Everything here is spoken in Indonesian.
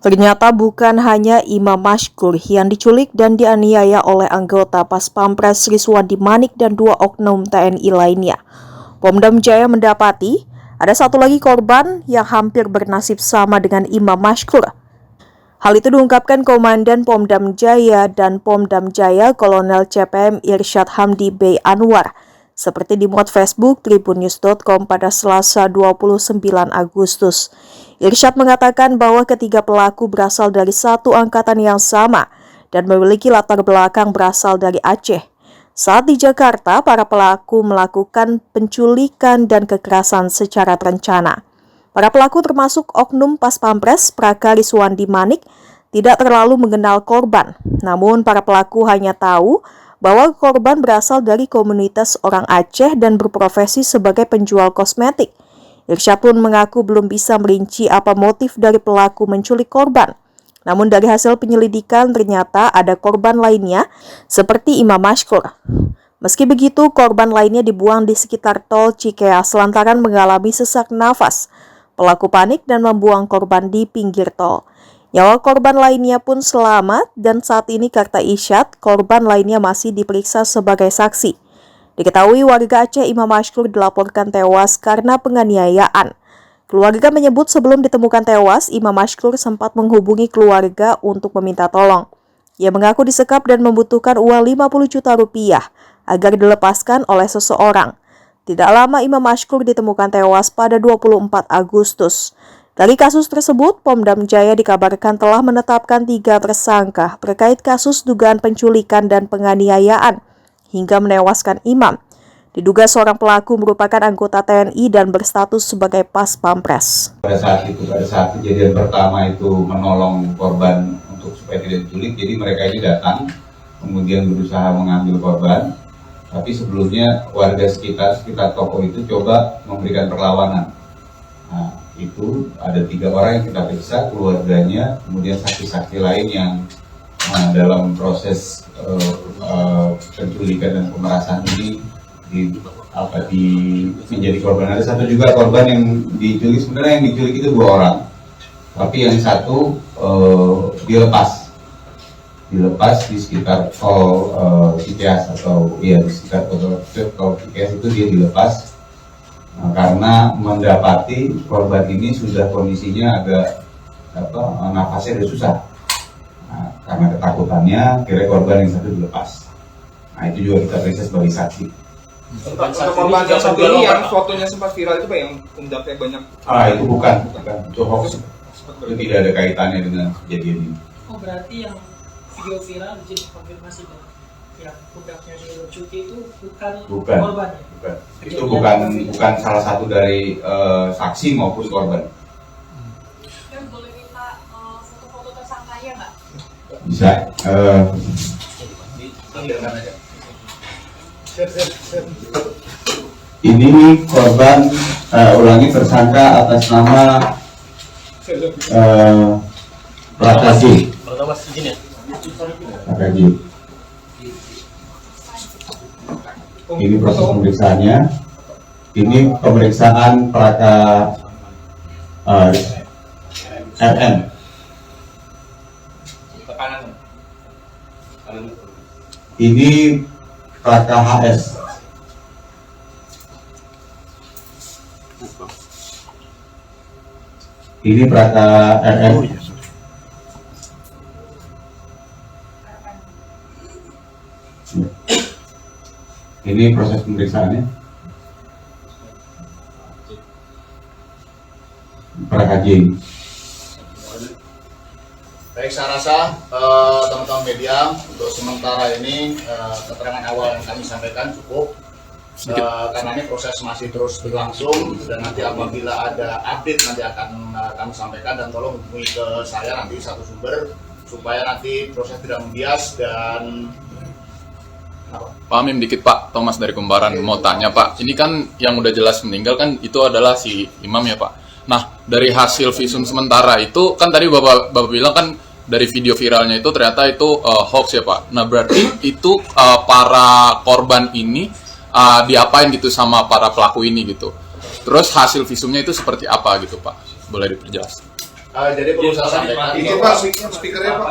Ternyata bukan hanya Imam Mashkur yang diculik dan dianiaya oleh anggota Pas Pampres Riswandi Manik dan 2 oknum TNI lainnya. Pomdam Jaya mendapati ada satu lagi korban yang hampir bernasib sama dengan Imam Mashkur. Hal itu diungkapkan Komandan Pomdam Jaya dan Pomdam Jaya Kolonel CPM Irsyad Hamdi B. Anwar, seperti dimuat Facebook tribunnews.com pada Selasa 29 Agustus. Irsyad mengatakan bahwa ketiga pelaku berasal dari satu angkatan yang sama dan memiliki latar belakang berasal dari Aceh. Saat di Jakarta, para pelaku melakukan penculikan dan kekerasan secara terencana. Para pelaku termasuk oknum Pas Pampres Praka Riswandi Manik tidak terlalu mengenal korban. Namun para pelaku hanya tahu bahwa korban berasal dari komunitas orang Aceh dan berprofesi sebagai penjual kosmetik. Irsyad pun mengaku belum bisa merinci apa motif dari pelaku menculik korban. Namun dari hasil penyelidikan ternyata ada korban lainnya seperti Imam Mashkur. Meski begitu, korban lainnya dibuang di sekitar tol Cikeas lantaran mengalami sesak nafas. Pelaku panik dan membuang korban di pinggir tol. Nyawa korban lainnya pun selamat dan saat ini kata Irsyad, korban lainnya masih diperiksa sebagai saksi. Diketahui warga Aceh Imam Mashkur dilaporkan tewas karena penganiayaan. Keluarga menyebut sebelum ditemukan tewas, Imam Mashkur sempat menghubungi keluarga untuk meminta tolong. Ia mengaku disekap dan membutuhkan uang 50 juta rupiah agar dilepaskan oleh seseorang. Tidak lama Imam Mashkur ditemukan tewas pada 24 Agustus. Dari kasus tersebut, Pomdam Jaya dikabarkan telah menetapkan 3 tersangka terkait kasus dugaan penculikan dan penganiayaan hingga menewaskan Imam. Diduga seorang pelaku merupakan anggota TNI dan berstatus sebagai Pas Pampres. Pada saat kejadian pertama itu menolong korban untuk supaya tidak diculik, jadi mereka ini datang, kemudian berusaha mengambil korban. Tapi sebelumnya warga sekitar toko itu coba memberikan perlawanan. Nah, itu ada 3 orang yang kita periksa, keluarganya, kemudian saksi-saksi lain yang dalam proses penculikan dan pemerasan ini menjadi korban. Ada satu juga korban yang diculik, sebenarnya yang diculik itu 2 orang, tapi yang satu dilepas di sekitar tol Cikeas atau di sekitar tol Cikeas itu dia dilepas karena mendapati korban ini sudah kondisinya agak nafasnya sudah susah. Karena ketakutannya kira korban yang satu dilepas. Nah itu juga kita periksa sebagai saksi. Korban yang satu ini yang fotonya sempat viral itu Pak, yang undangnya banyak. Itu bukan. Itu hoax. Itu tidak ada kaitannya dengan kejadian ini. Oh berarti yang video viral jadi konfirmasi bahwa yang undangnya di cuti itu bukan korban ya? Bukan. Itu bukan salah satu dari saksi maupun korban. Boleh minta foto-foto tersangkanya nggak? Bisa. Ini korban tersangka atas nama Prakaji. Ini proses pemeriksaannya. Ini pemeriksaan Praka RM. Ini Praka HS. Ini Praka RM. Ini proses pemeriksaannya. Praka J. Baik, saya rasa teman-teman media untuk sementara ini keterangan awal yang kami sampaikan cukup. Karena ini proses masih terus berlangsung dan nanti apabila ada update nanti akan kami sampaikan, dan tolong hubungi ke saya nanti satu sumber supaya nanti proses tidak membias. Dan Pak Amim dikit Pak, Thomas dari Kembaran mau tanya Pak, ini kan yang udah jelas meninggal kan itu adalah si Imam ya Pak. Nah dari hasil visum sementara itu kan tadi Bapak bilang kan dari video viralnya itu ternyata itu hoax ya Pak. Nah berarti itu para korban ini diapain gitu sama para pelaku ini gitu. Terus hasil visumnya itu seperti apa gitu Pak? Boleh diperjelas? Jadi perlu saya sampaikan. Izin Pak, speakernya Pak.